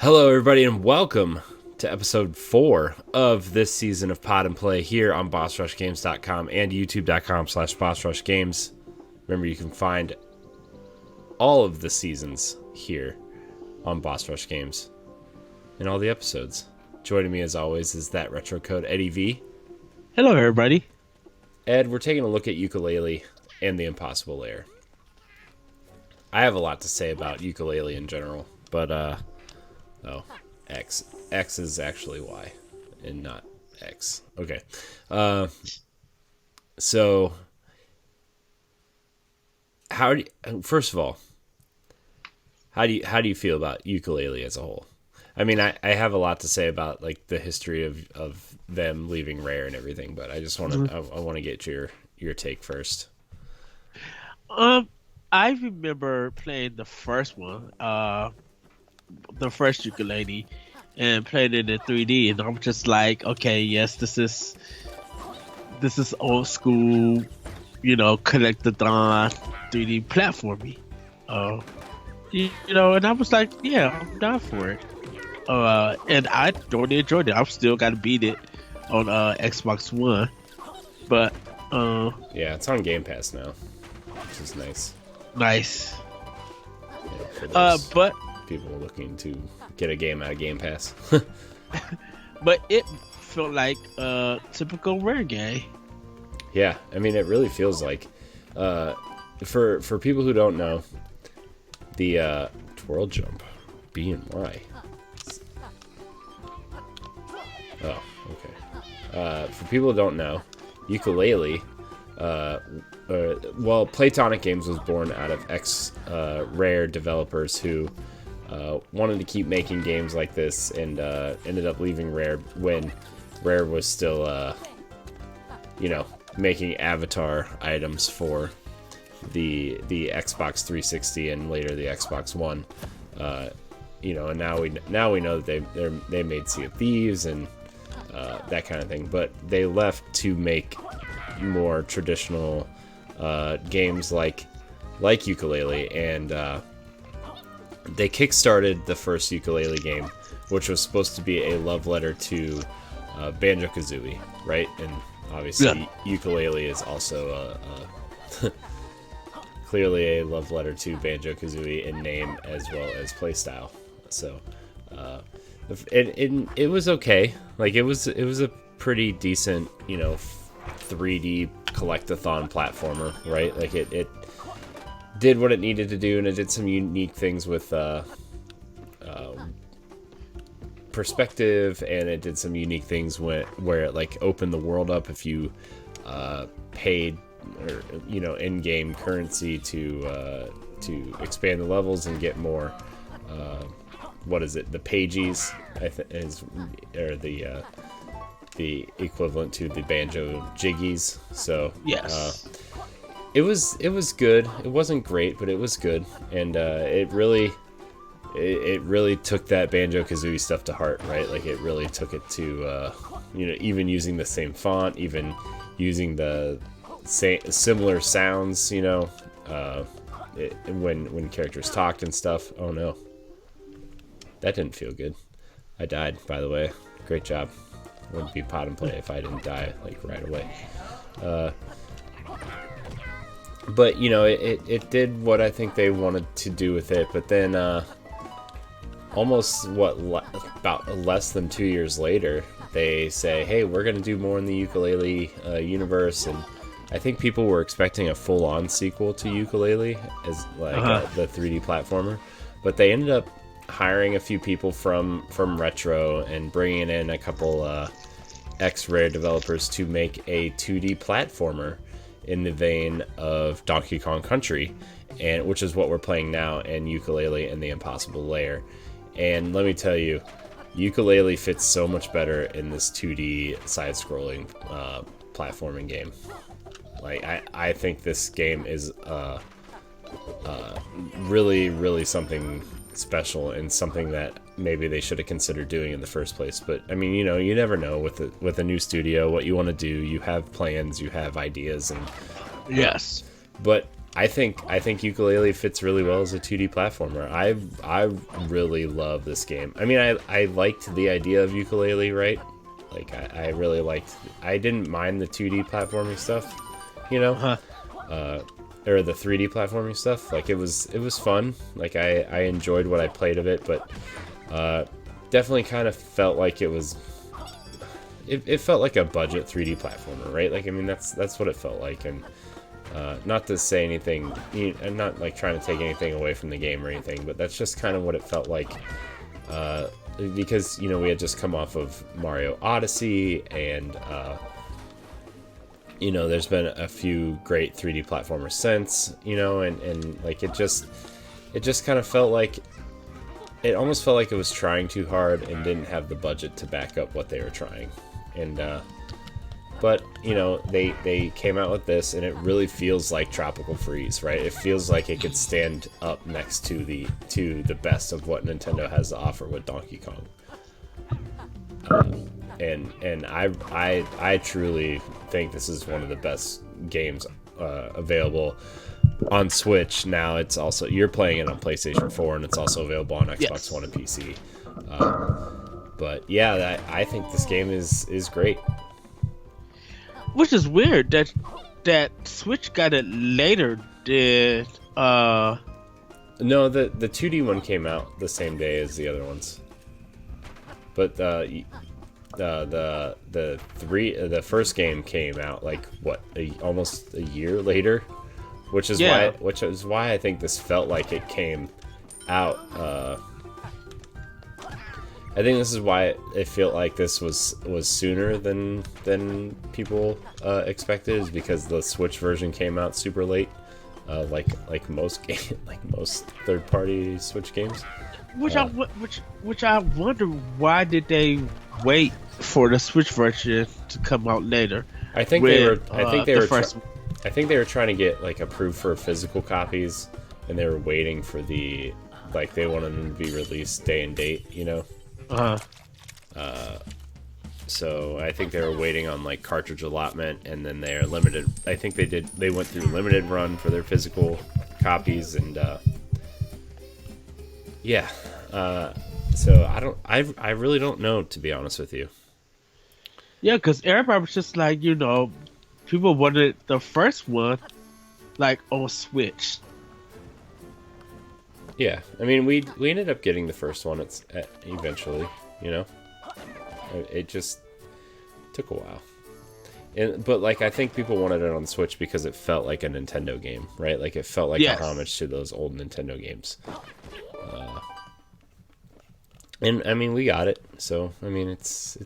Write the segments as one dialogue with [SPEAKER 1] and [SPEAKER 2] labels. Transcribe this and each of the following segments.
[SPEAKER 1] Hello, everybody, and welcome to episode 4 of this season of Pod and Play here on BossRushGames.com and YouTube.com/BossRushGames. Remember, you can find all of the seasons here on Boss Rush Games and all the episodes. Joining me, as always, is that retro code Eddie V.
[SPEAKER 2] Hello, everybody.
[SPEAKER 1] Ed, we're taking a look at Yooka-Laylee and the Impossible Lair. I have a lot to say about Yooka-Laylee in general, but X. X is actually Y and not X. Okay. So, first of all, how do you feel about Yooka-Laylee as a whole? I mean, I have a lot to say about like the history of them leaving Rare and everything, but I just want to I want to get your take first.
[SPEAKER 2] I remember playing the first one, the first Yooka-Laylee, and played it in 3D, and I'm just like, okay, yes, this is old school, collect the Dawn 3D platforming. And I was like, yeah, I'm down for it. And I totally enjoyed it. I've still got to beat it on Xbox One, but
[SPEAKER 1] yeah, it's on Game Pass now, which is nice.
[SPEAKER 2] Nice.
[SPEAKER 1] Yeah, for those
[SPEAKER 2] but
[SPEAKER 1] people looking to get a game out of Game Pass.
[SPEAKER 2] but it felt like a typical Rare game.
[SPEAKER 1] Yeah, I mean, it really feels like, for people who don't know, the twirl jump, B and Y. Oh, okay. For people who don't know, Yooka-Laylee, Playtonic Games was born out of Rare developers who wanted to keep making games like this and ended up leaving Rare when Rare was still, making avatar items for the Xbox 360 and later the Xbox One. And now we know that they made Sea of Thieves and that kind of thing, but they left to make more traditional games like Yooka-Laylee, and they kickstarted the first Yooka-Laylee game, which was supposed to be a love letter to Banjo-Kazooie, right? And obviously, yeah. Yooka-Laylee is also clearly a love letter to Banjo-Kazooie in name as well as playstyle. So, it was okay. Like it was a pretty decent, 3D collectathon platformer, right? Like it did what it needed to do, and it did some unique things with perspective, and it did some unique things where it like opened the world up if you paid or in-game currency to expand the levels and get more the pages or the equivalent to the banjo jiggies. So
[SPEAKER 2] yes,
[SPEAKER 1] it was good. It wasn't great, but it was good, and it really took that Banjo-Kazooie stuff to heart, right? Like it really took it to even using the same font, even using the similar sounds, when characters talked and stuff. Oh no, that didn't feel good. I died, by the way. Great job. Wouldn't be Pod and Play if I didn't die like right away. But it did what I think they wanted to do with it. But then, about less than 2 years later, they say, "Hey, we're gonna do more in the Yooka-Laylee universe." And I think people were expecting a full-on sequel to Yooka-Laylee as like the 3D platformer, but they ended up hiring a few people from Retro and bringing in a couple ex-Rare developers to make a 2D platformer in the vein of Donkey Kong Country, and which is what we're playing now in Yooka-Laylee and the Impossible Lair. And let me tell you, Yooka-Laylee fits so much better in this 2D side-scrolling platforming game. Like I think this game is really, really something special and something that maybe they should have considered doing in the first place. But I mean, you never know with a new studio what you want to do. You have plans, you have ideas, and
[SPEAKER 2] yes.
[SPEAKER 1] But I think Yooka-Laylee fits really well as a 2D platformer. I really love this game. I mean, I liked the idea of Yooka-Laylee, right? Like I really liked. I didn't mind the 2D platforming stuff, you know, or the 3D platforming stuff. Like it was fun. Like I enjoyed what I played of it, but definitely kind of felt like it was. It felt like a budget 3D platformer, right? Like I mean, that's what it felt like, and. Not to say anything, I'm not like trying to take anything away from the game or anything, but that's just kind of what it felt like. Because, you know, we had just come off of Mario Odyssey, and, you know, there's been a few great 3D platformers since, you know, and like it just kind of felt like, it almost felt like it was trying too hard and didn't have the budget to back up what they were trying. And, but, you know, they came out with this, and it really feels like Tropical Freeze, right? It feels like it could stand up next to the best of what Nintendo has to offer with Donkey Kong. And I truly think this is one of the best games available on Switch. Now it's also, you're playing it on PlayStation 4, and it's also available on Xbox One and PC. But yeah, I think this game is great.
[SPEAKER 2] Which is weird that Switch got it later. Did
[SPEAKER 1] No, the 2D one came out the same day as the other ones, but the first game came out like what, almost a year later, which is why I think this felt like it came out. I think this is why it felt like this was sooner than people expected, is because the Switch version came out super late, like most third-party Switch games.
[SPEAKER 2] Which I wonder, why did they wait for the Switch version to come out later?
[SPEAKER 1] I think they were trying to get like approved for physical copies, and they were waiting for they wanted them to be released day and date, you know. So I think they were waiting on like cartridge allotment, and then they are limited. I think they went through limited run for their physical copies, and yeah. So I really don't know, to be honest with you.
[SPEAKER 2] Yeah, because everybody was just like, you know, people wanted the first one like on Switch.
[SPEAKER 1] Yeah, I mean, we ended up getting the first one eventually, you know. It just took a while, but like I think people wanted it on Switch because it felt like a Nintendo game, right? Like it felt like a homage to those old Nintendo games. And I mean, we got it, so I mean, it's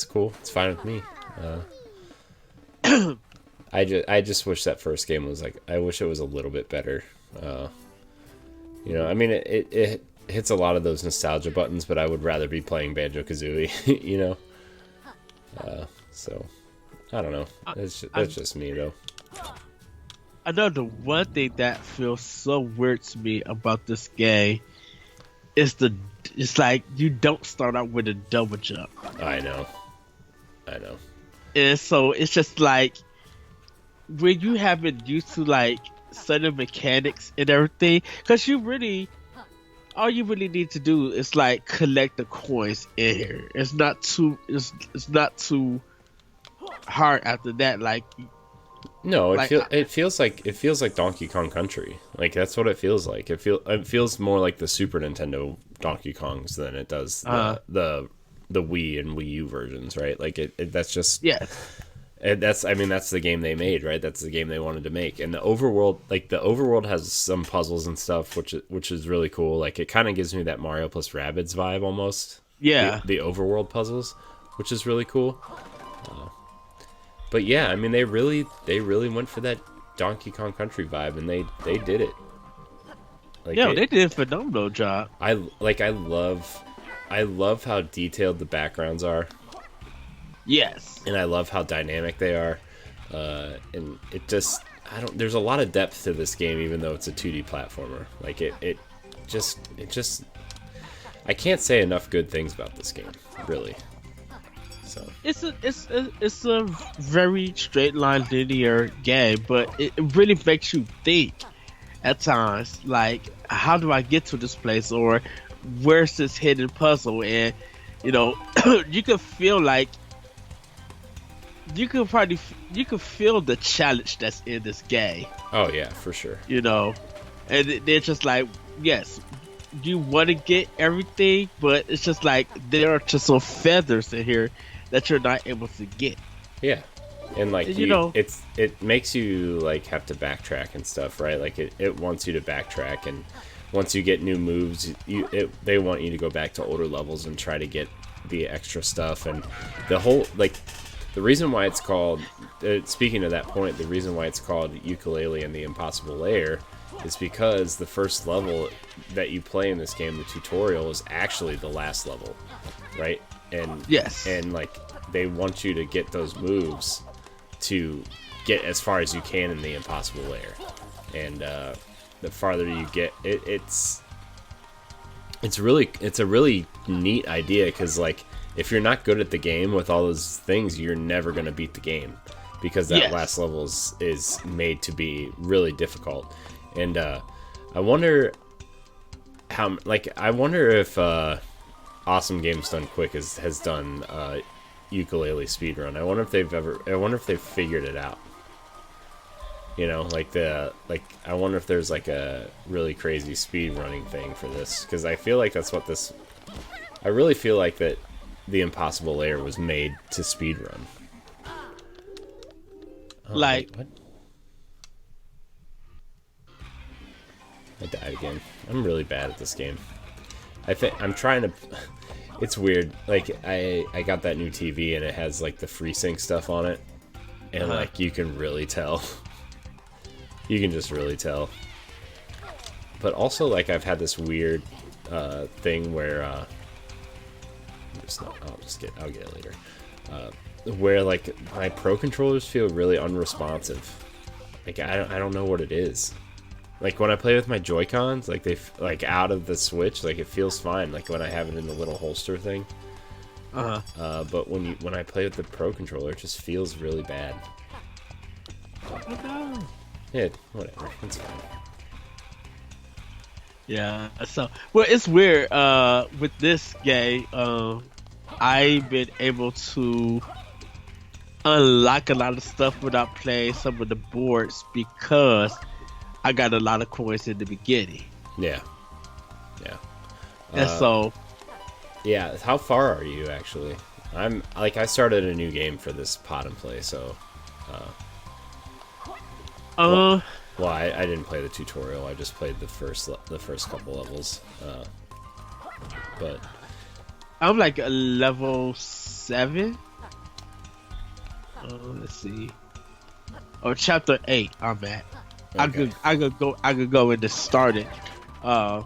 [SPEAKER 1] cool. It's fine with me. I just wish that first game was like, I wish it was a little bit better. You know, I mean, it hits a lot of those nostalgia buttons, but I would rather be playing Banjo-Kazooie, you know? So, I don't know. That's just me, though.
[SPEAKER 2] I know the one thing that feels so weird to me about this game is it's like you don't start out with a double jump.
[SPEAKER 1] I know.
[SPEAKER 2] And so it's just like, when you have been used to like certain mechanics and everything, because all you really need to do is like collect the coins in here. It's not too hard after that. Like,
[SPEAKER 1] no, it feels like Donkey Kong Country. Like that's what it feels like. It feels more like the Super Nintendo Donkey Kongs than it does the Wii and Wii U versions, right? Like that's just And that's the game they made, right? That's the game they wanted to make. And the overworld has some puzzles and stuff, which is really cool. Like it kind of gives me that Mario plus Rabbids vibe almost.
[SPEAKER 2] Yeah.
[SPEAKER 1] The overworld puzzles, which is really cool. But yeah, I mean, they really went for that Donkey Kong Country vibe, and they did it. Like,
[SPEAKER 2] they did a phenomenal job.
[SPEAKER 1] I love how detailed the backgrounds are.
[SPEAKER 2] Yes.
[SPEAKER 1] And I love how dynamic they are. And it just, there's a lot of depth to this game, even though it's a 2D platformer. Like it just, I can't say enough good things about this game, really. So
[SPEAKER 2] it's a very straight line linear game, but it really makes you think at times. Like, how do I get to this place, or where's this hidden puzzle? And you know, you can feel like you can feel the challenge that's in this game.
[SPEAKER 1] oh yeah, for sure.
[SPEAKER 2] You know, and they're just like, yes, you want to get everything, but it's just like there are just some feathers in here that you're not able to get.
[SPEAKER 1] Yeah, and like
[SPEAKER 2] You know,
[SPEAKER 1] it makes you like have to backtrack and stuff, right? Like it wants you to backtrack, and once you get new moves, they want you to go back to older levels and try to get the extra stuff. And the whole like the reason why it's called speaking of that point, the reason why it's called Yooka-Laylee and the Impossible Lair is because the first level that you play in this game, the tutorial, is actually the last level, right? And
[SPEAKER 2] yes,
[SPEAKER 1] and like they want you to get those moves to get as far as you can in the Impossible Lair, and the farther you get, it's a really neat idea, because like if you're not good at the game with all those things, you're never gonna beat the game, because that last level is made to be really difficult. And I wonder if Awesome Games Done Quick has done Yooka-Laylee speedrun. I wonder if they've figured it out. You know, I wonder if there's like a really crazy speed running thing for this, because I feel like that's what this. I really feel like that the Impossible Lair was made to speedrun. Oh,
[SPEAKER 2] like
[SPEAKER 1] wait, what? I died again. I'm really bad at this game. I think I'm trying to. It's weird. Like I got that new TV and it has like the FreeSync stuff on it, and like you can really tell. You can just really tell. But also, like, I've had this weird thing where I'll get it later. Where like my Pro controllers feel really unresponsive. Like I don't know what it is. Like when I play with my Joy-Cons, like like out of the Switch, like it feels fine. Like when I have it in the little holster thing. But when I play with the Pro controller, it just feels really bad. Yeah, whatever. It's fine.
[SPEAKER 2] Yeah, so well, it's weird. With this game, I've been able to unlock a lot of stuff without playing some of the boards, because I got a lot of coins in the beginning.
[SPEAKER 1] Yeah.
[SPEAKER 2] And so,
[SPEAKER 1] yeah. How far are you actually? I started a new game for this pot and play, so. Well, I didn't play the tutorial. I just played the first couple levels. But
[SPEAKER 2] I'm like a level 7. Let's see. Oh, chapter 8. I'm at.
[SPEAKER 1] okay.
[SPEAKER 2] I could go and just start it. And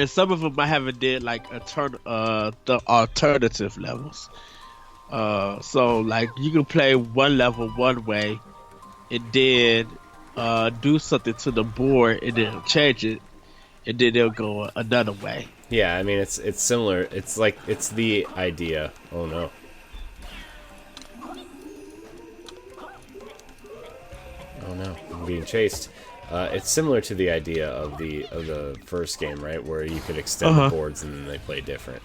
[SPEAKER 2] some of them I haven't did like the alternative levels. So like you can play one level one way, and then do something to the board, and then change it, and then they'll go another way.
[SPEAKER 1] Yeah, I mean it's similar. It's like it's the idea. Oh no. Oh no, I'm being chased. It's similar to the idea of the first game, right, where you could extend the boards and then they play different.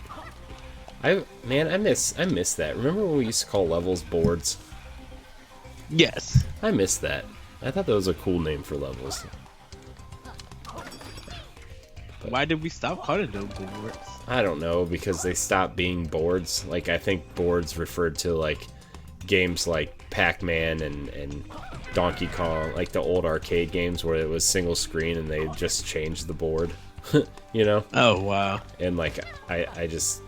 [SPEAKER 1] I miss that. Remember when we used to call levels boards?
[SPEAKER 2] Yes.
[SPEAKER 1] I miss that. I thought that was a cool name for levels. But
[SPEAKER 2] why did we stop calling them boards?
[SPEAKER 1] I don't know, because they stopped being boards. Like I think boards referred to like games like Pac-Man and Donkey Kong, like the old arcade games where it was single screen and they just changed the board. You know?
[SPEAKER 2] Oh wow.
[SPEAKER 1] And like I just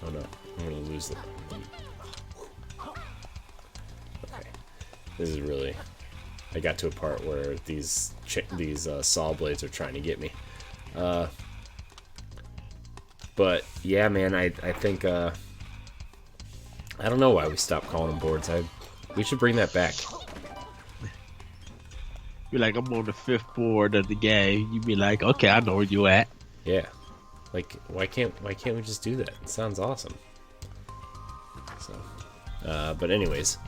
[SPEAKER 1] oh no, I'm gonna lose it. Okay, this is really. I got to a part where these saw blades are trying to get me. But yeah, man, I think I don't know why we stopped calling them boards. We should bring that back.
[SPEAKER 2] You're like, I'm on the 5th board of the game. You be like, okay, I know where you at.
[SPEAKER 1] Yeah, like why can't we just do that? It sounds awesome. So, but anyways,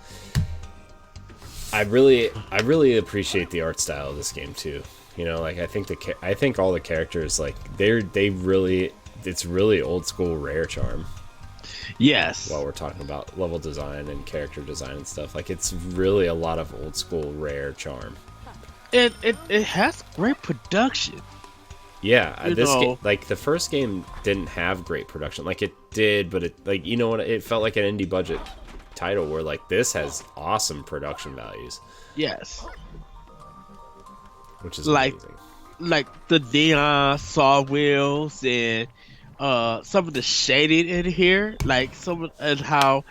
[SPEAKER 1] I really appreciate the art style of this game too. You know, like I think all the characters, like it's really old school Rare charm.
[SPEAKER 2] Yes.
[SPEAKER 1] While we're talking about level design and character design and stuff, like it's really a lot of old school Rare charm.
[SPEAKER 2] It has great production.
[SPEAKER 1] Yeah, like the first game didn't have great production. Like it did, but it, like, you know what, it felt like an indie budget title where like this has awesome production values.
[SPEAKER 2] Yes.
[SPEAKER 1] Which is amazing.
[SPEAKER 2] Like the neon saw wheels and some of the shading in here, like and how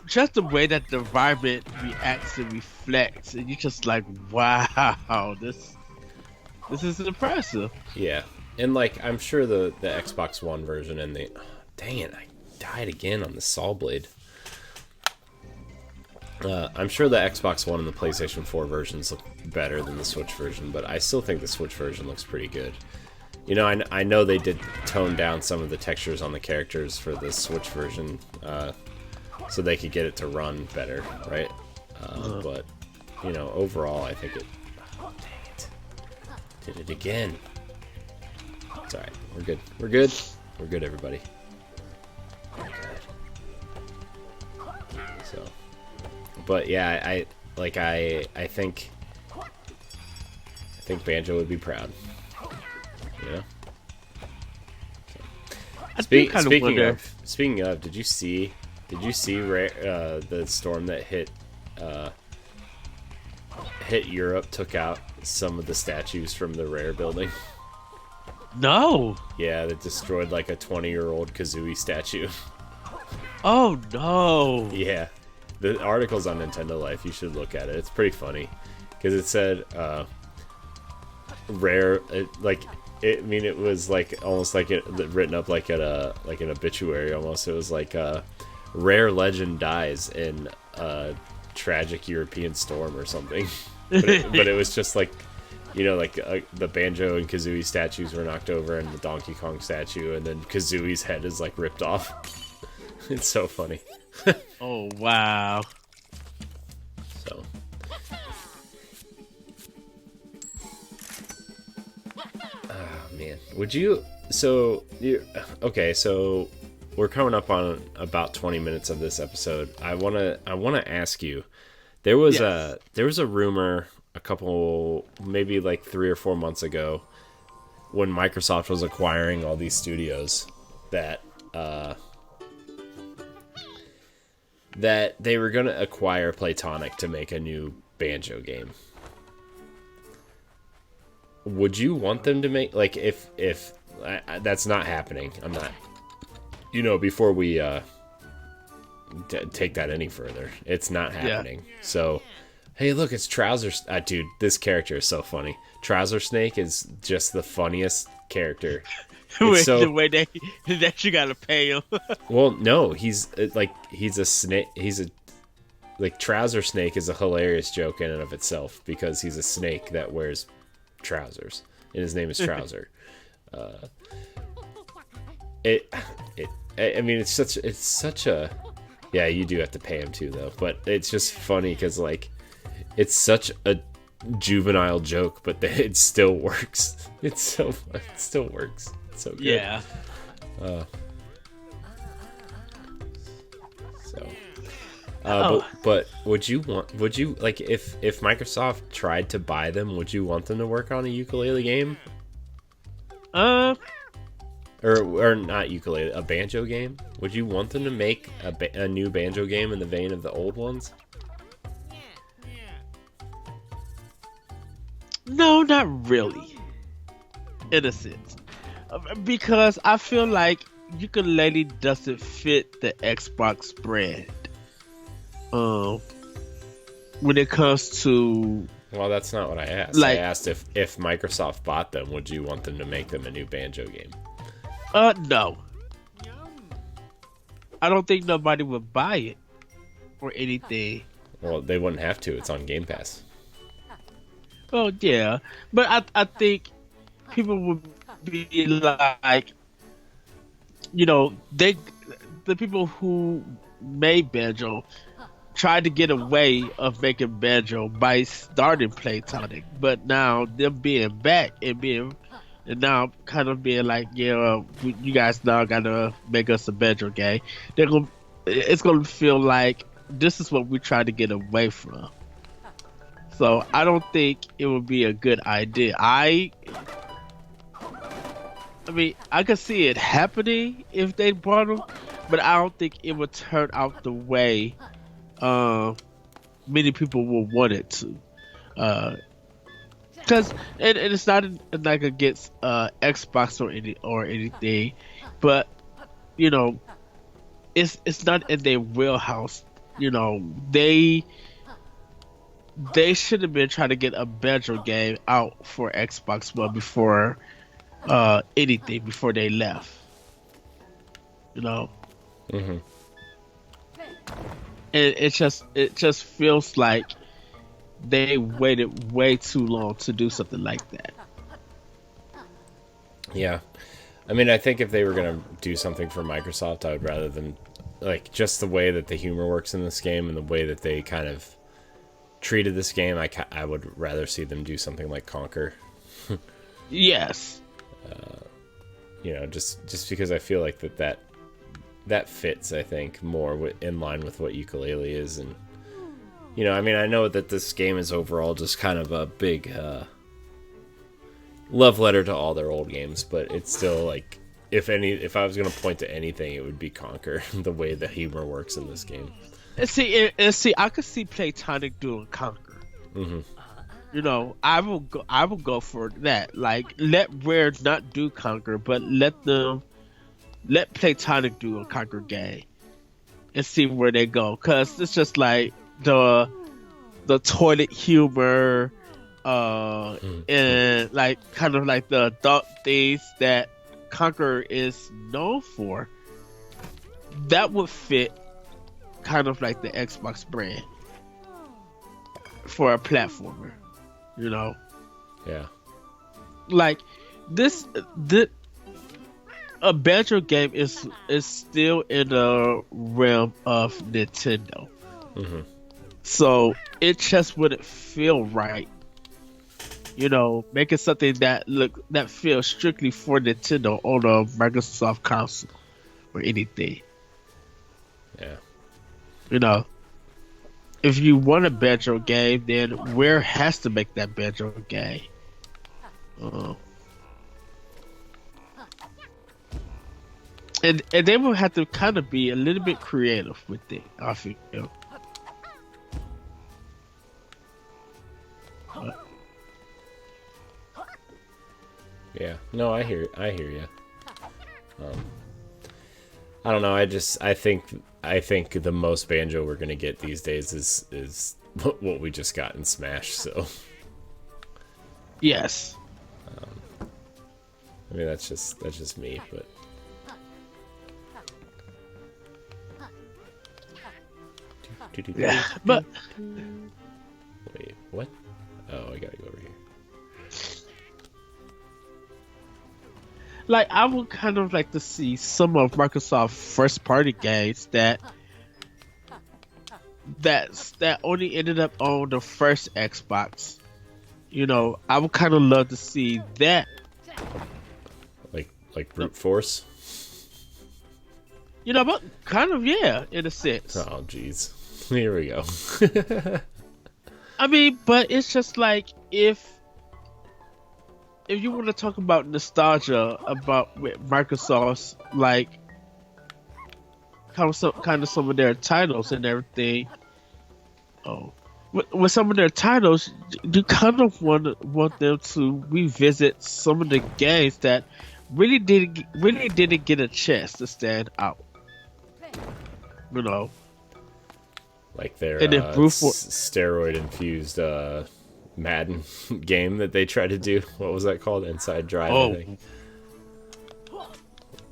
[SPEAKER 2] just the way that the environment reacts and reflects, and you're just like, wow, this is impressive.
[SPEAKER 1] Yeah, and like I'm sure the Xbox One version and dang it, I died again on the saw blade. I'm sure the Xbox One and the PlayStation 4 versions look better than the Switch version, but I still think the Switch version looks pretty good. You know, I know they did tone down some of the textures on the characters for the Switch version, so they could get it to run better, right? But, you know, overall, I think it... Oh, dang it. Did it again. It's alright. We're good. We're good. We're good, everybody. We're good. So... But yeah, I think Banjo would be proud. You know. So. Speaking of, did you see the storm that hit Europe, took out some of the statues from the Rare building?
[SPEAKER 2] No.
[SPEAKER 1] Yeah, that destroyed like a 20-year-old Kazooie statue.
[SPEAKER 2] Oh no.
[SPEAKER 1] Yeah. The article's on Nintendo Life. You should look at it. It's pretty funny because it said Rare. It was like almost like it written up like an obituary almost. It was like Rare legend dies in a tragic European storm or something. But it was just like, you know, like the Banjo and Kazooie statues were knocked over and the Donkey Kong statue, and then Kazooie's head is like ripped off. It's so funny.
[SPEAKER 2] Oh wow.
[SPEAKER 1] So man, would you okay, so we're coming up on about 20 minutes of this episode. I want to ask you, there was a rumor a couple, maybe like 3 or 4 months ago, when Microsoft was acquiring all these studios, that they were going to acquire Playtonic to make a new Banjo game. Would you want them to make, like, if that's not happening, I'm not, you know, before we take that any further, it's not happening. Yeah. So, hey, look, it's Trousers. Dude, this character is so funny. Trouser Snake is just the funniest character.
[SPEAKER 2] The way that you gotta pay him.
[SPEAKER 1] Well, no, he's a snake. Trouser Snake is a hilarious joke in and of itself because he's a snake that wears trousers, and his name is Trouser. I mean, it's such a, yeah, you do have to pay him too though, but it's just funny because like it's such a juvenile joke, but it still works. It still works. It's so good.
[SPEAKER 2] Yeah.
[SPEAKER 1] But would you like, if Microsoft tried to buy them, would you want them to work on a Yooka-Laylee game? Or not Yooka-Laylee, a Banjo game? Would you want them to make a new Banjo game in the vein of the old ones?
[SPEAKER 2] No, not really. In a sense. Because I feel like Yooka-Laylee doesn't fit the Xbox brand. When it comes to...
[SPEAKER 1] Well, that's not what I asked. I asked if Microsoft bought them, would you want them to make them a new Banjo game?
[SPEAKER 2] No. I don't think nobody would buy it or anything.
[SPEAKER 1] Well, they wouldn't have to. It's on Game Pass.
[SPEAKER 2] Oh, yeah. But I think people would be like, you know, the people who made Banjo tried to get away of making Banjo by starting Playtonic, but now them being back and now kind of being like, yeah, you guys now gotta make us a Banjo game. It's gonna feel like this is what we tried to get away from. So I don't think it would be a good idea. I mean, I could see it happening if they brought them, but I don't think it would turn out the way many people will want it to. Because and it's not like against Xbox or anything, but you know, it's not in their wheelhouse. You know, they should have been trying to get a Banjo game out for Xbox One before anything, before they left. You know.
[SPEAKER 1] Mm-hmm.
[SPEAKER 2] And it just feels like they waited way too long to do something like that.
[SPEAKER 1] Yeah. I mean, I think if they were going to do something for Microsoft, I would rather than, like, just the way that the humor works in this game and the way that they kind of treated this game, I would rather see them do something like Conquer.
[SPEAKER 2] Yes.
[SPEAKER 1] You know, just because I feel like that fits, I think, more in line with what Yooka-Laylee is. And, you know, I mean, I know that this game is overall just kind of a big love letter to all their old games, but it's still, like, if I was going to point to anything, it would be Conquer, the way the humor works in this game.
[SPEAKER 2] And see, I could see Playtonic doing Conquer.
[SPEAKER 1] Mm-hmm.
[SPEAKER 2] You know, I will go for that. Like, let Rare not do Conquer, but let Playtonic do a Conquer game and see where they go. Cause it's just like the toilet humor, and like kind of like the adult things that Conquer is known for. That would fit kind of like the Xbox brand for a platformer, you know?
[SPEAKER 1] Yeah.
[SPEAKER 2] Like a Banjo game is still in the realm of Nintendo.
[SPEAKER 1] Mm-hmm.
[SPEAKER 2] So it just wouldn't feel right, you know, making something that feels strictly for Nintendo on a Microsoft console or anything.
[SPEAKER 1] Yeah.
[SPEAKER 2] You know, if you want a Banjo game, then Rare has to make that Banjo game. And they will have to kind of be a little bit creative with it, I feel.
[SPEAKER 1] Yeah. No, I hear you. I don't know. I think the most Banjo we're gonna get these days is what we just got in Smash. So.
[SPEAKER 2] Yes.
[SPEAKER 1] I mean, that's just me, but.
[SPEAKER 2] Yeah, but
[SPEAKER 1] wait, what? Oh, I gotta go over here.
[SPEAKER 2] like I would kind of like to see some of Microsoft's first party games that only ended up on the first Xbox. You know, I would kind of love to see that.
[SPEAKER 1] Like brute force.
[SPEAKER 2] You know, but kind of, yeah, in a sense.
[SPEAKER 1] Oh, jeez. Here we go.
[SPEAKER 2] I mean, but it's just like if you want to talk about nostalgia about Microsoft's like kind of some of their titles and everything. Oh, with some of their titles, you kind of want them to revisit some of the games that really didn't get a chance to stand out. You know.
[SPEAKER 1] Like their steroid-infused Madden game that they tried to do. What was that called? Inside Drive, I think.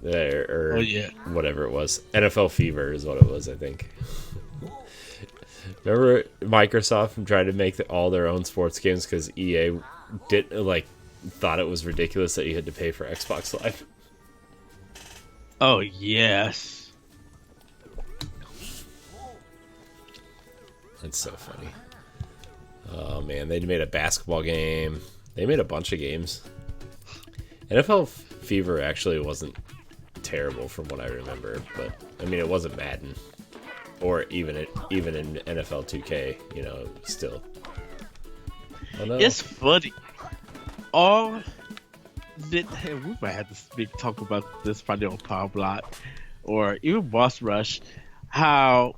[SPEAKER 1] Or
[SPEAKER 2] yeah.
[SPEAKER 1] Whatever it was. NFL Fever is what it was, I think. Remember Microsoft tried to make all their own sports games because EA thought it was ridiculous that you had to pay for Xbox Live.
[SPEAKER 2] Oh, yes.
[SPEAKER 1] It's so funny. Oh man, they made a basketball game. They made a bunch of games. NFL Fever actually wasn't terrible from what I remember, but I mean it wasn't Madden or even in NFL 2K, you know, still. Oh, no.
[SPEAKER 2] It's funny. We might have to talk about this probably on Power Block or even Boss Rush. How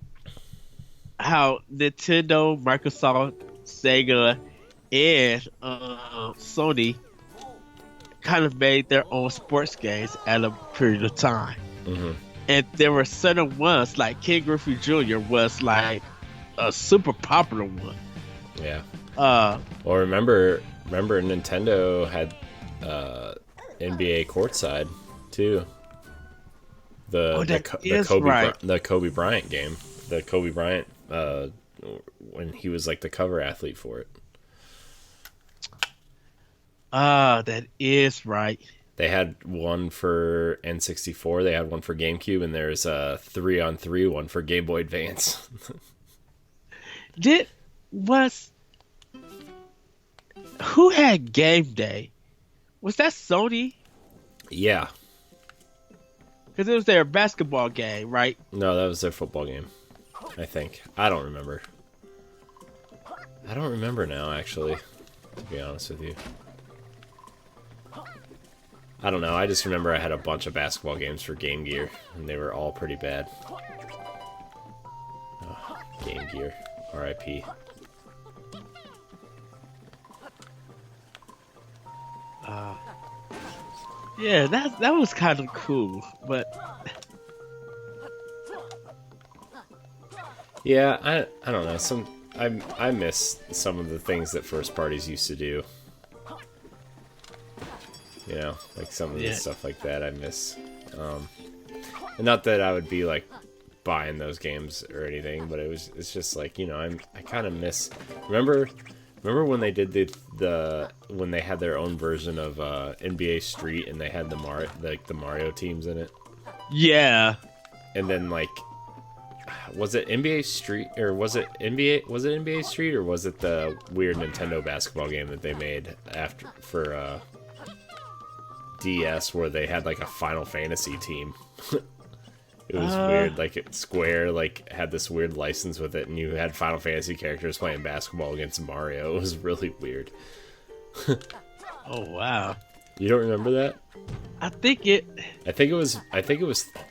[SPEAKER 2] Nintendo, Microsoft, Sega, and Sony kind of made their own sports games at a period of time.
[SPEAKER 1] Mm-hmm.
[SPEAKER 2] And there were certain ones, like Ken Griffey Jr. was like a super popular one.
[SPEAKER 1] Yeah. Well, remember Nintendo had NBA Courtside too. The Kobe Bryant game. The Kobe Bryant when he was like the cover athlete for it.
[SPEAKER 2] That is right.
[SPEAKER 1] They had one for N64, they had one for GameCube, and there's a 3-on-3 one for Game Boy Advance.
[SPEAKER 2] Who had Game Day? Was that Sony?
[SPEAKER 1] Yeah.
[SPEAKER 2] Because it was their basketball game, right?
[SPEAKER 1] No, that was their football game, I think. I don't remember. I don't remember now, actually, to be honest with you. I don't know. I just remember I had a bunch of basketball games for Game Gear, and they were all pretty bad. Oh, Game Gear. R.I.P.
[SPEAKER 2] Yeah, that was kind of cool, but
[SPEAKER 1] yeah, I don't know. I miss some of the things that first parties used to do. You know, like some of the stuff like that I miss. And not that I would be like buying those games or anything, but it's just like, you know, I kind of miss. Remember when they did when they had their own version of NBA Street and they had the Mario teams in it?
[SPEAKER 2] Yeah.
[SPEAKER 1] And then like, was it NBA Street or was it NBA Street or was it the weird Nintendo basketball game that they made for DS where they had like a Final Fantasy team? It was weird. Like Square like had this weird license with it, and you had Final Fantasy characters playing basketball against Mario. It was really weird.
[SPEAKER 2] Oh wow!
[SPEAKER 1] You don't remember that?
[SPEAKER 2] I think it was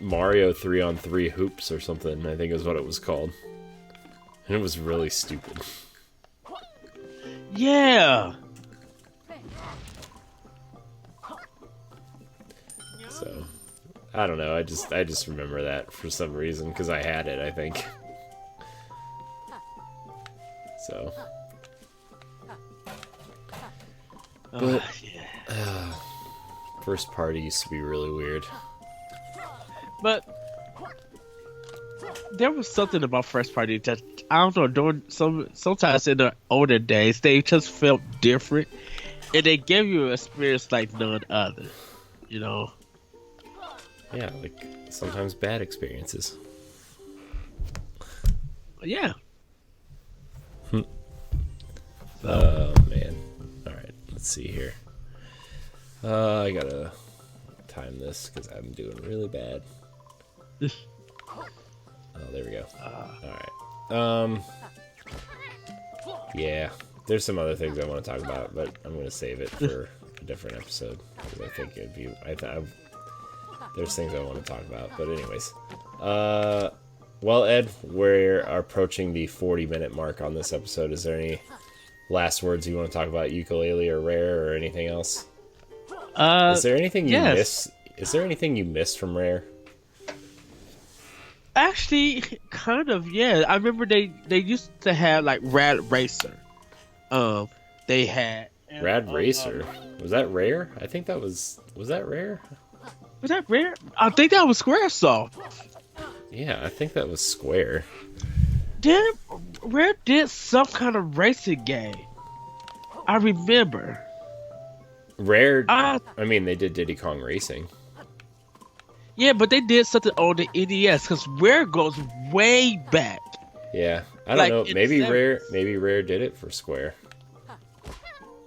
[SPEAKER 2] Mario 3-on-3 hoops or something. I think is what it was called, and it was really stupid. Yeah.
[SPEAKER 1] So. I don't know. I just remember that for some reason because I had it. I think. So. But first party used to be really weird.
[SPEAKER 2] But there was something about first party that I don't know. During sometimes in the older days, they just felt different, and they gave you an experience like none other. You know.
[SPEAKER 1] Yeah, like sometimes bad experiences.
[SPEAKER 2] Yeah.
[SPEAKER 1] Oh man. Alright, let's see here. I gotta time this because I'm doing really bad. Oh, there we go. Alright. Yeah, there's some other things I want to talk about, but I'm gonna save it for a different episode. Because I think it'd be there's things I want to talk about, but anyways. Well, Ed, we're approaching the 40-minute mark on this episode. Is there any last words you want to talk about Yooka-Laylee or Rare or anything else? Is there anything you miss? Is there anything you missed from Rare?
[SPEAKER 2] Actually, kind of, yeah. I remember they used to have like Rad Racer. They had
[SPEAKER 1] Rad Racer. Was that Rare? I think that was that Rare?
[SPEAKER 2] Was that Rare? I think that was Squaresoft.
[SPEAKER 1] Yeah, I think that was Square.
[SPEAKER 2] Rare did some kind of racing game. I remember.
[SPEAKER 1] Rare. I mean, they did Diddy Kong Racing.
[SPEAKER 2] Yeah, but they did something on the NES because Rare goes way back.
[SPEAKER 1] Yeah, I don't
[SPEAKER 2] Like,
[SPEAKER 1] know.
[SPEAKER 2] in the
[SPEAKER 1] Maybe Rare did it for Square.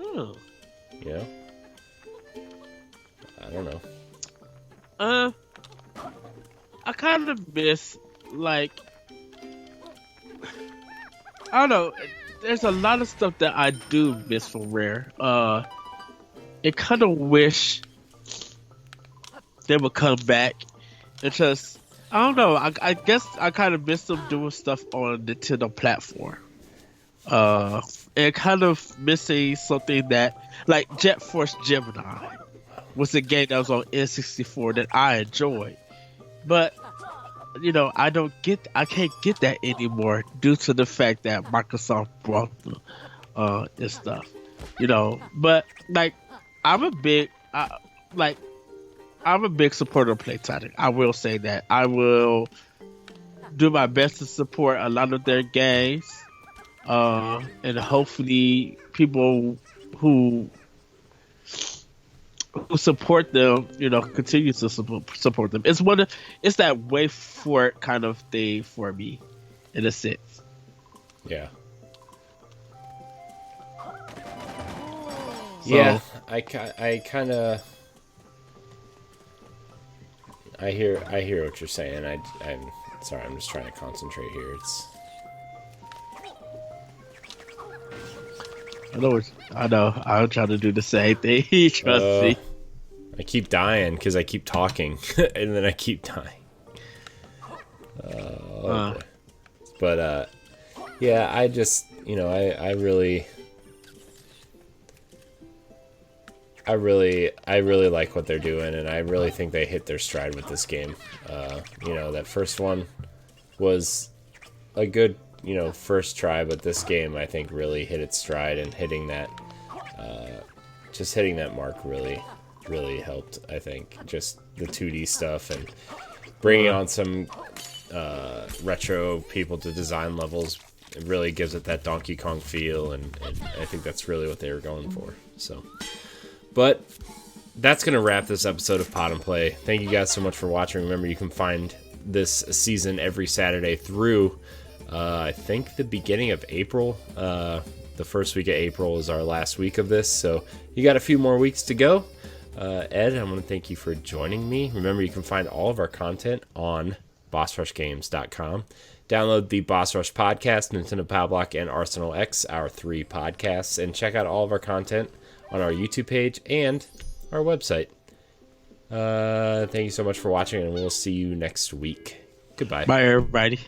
[SPEAKER 2] Oh.
[SPEAKER 1] You know? I don't know.
[SPEAKER 2] I kind of miss, like, I don't know. There's a lot of stuff that I do miss from Rare. I kind of wish they would come back and just, I don't know. I guess I kind of miss them doing stuff on Nintendo platform. And kind of missing something that, like Jet Force Gemini, was a game that was on N64 that I enjoyed, but I can't get that anymore due to the fact that Microsoft brought the and stuff, But like, I'm a big, I'm a big supporter of Playtonic. I will say that I will do my best to support a lot of their games, and hopefully people who support them, continue to support them. It's that way for it kind of thing for me, in a sense.
[SPEAKER 1] Yeah.
[SPEAKER 2] So,
[SPEAKER 1] yeah, I kind of... I hear what you're saying. I'm sorry, I'm just trying to concentrate here.
[SPEAKER 2] I know. I'm trying to do the same thing. Trust me.
[SPEAKER 1] I keep dying because I keep talking, and then I keep dying. Boy. But yeah, I just, I really like what they're doing, and I really think they hit their stride with this game. That first one was a good, first try, but this game I think really hit its stride, and hitting that mark really helped. I think just the 2D stuff and bringing on some retro people to design levels, it really gives it that Donkey Kong feel, and I think that's really what they were going for. So. But that's going to wrap this episode of Pod and Play. Thank you guys so much for watching. Remember, you can find this season every Saturday through, I think, the beginning of April. The first week of April is our last week of this, so you got a few more weeks to go. Ed, I want to thank you for joining me. Remember, you can find all of our content on bossrushgames.com. Download the Boss Rush podcast, Nintendo Power Block, and Arsenal X, our 3 podcasts, and check out all of our content on our YouTube page and our website. Thank you so much for watching, and we'll see you next week. Goodbye.
[SPEAKER 2] Bye, everybody.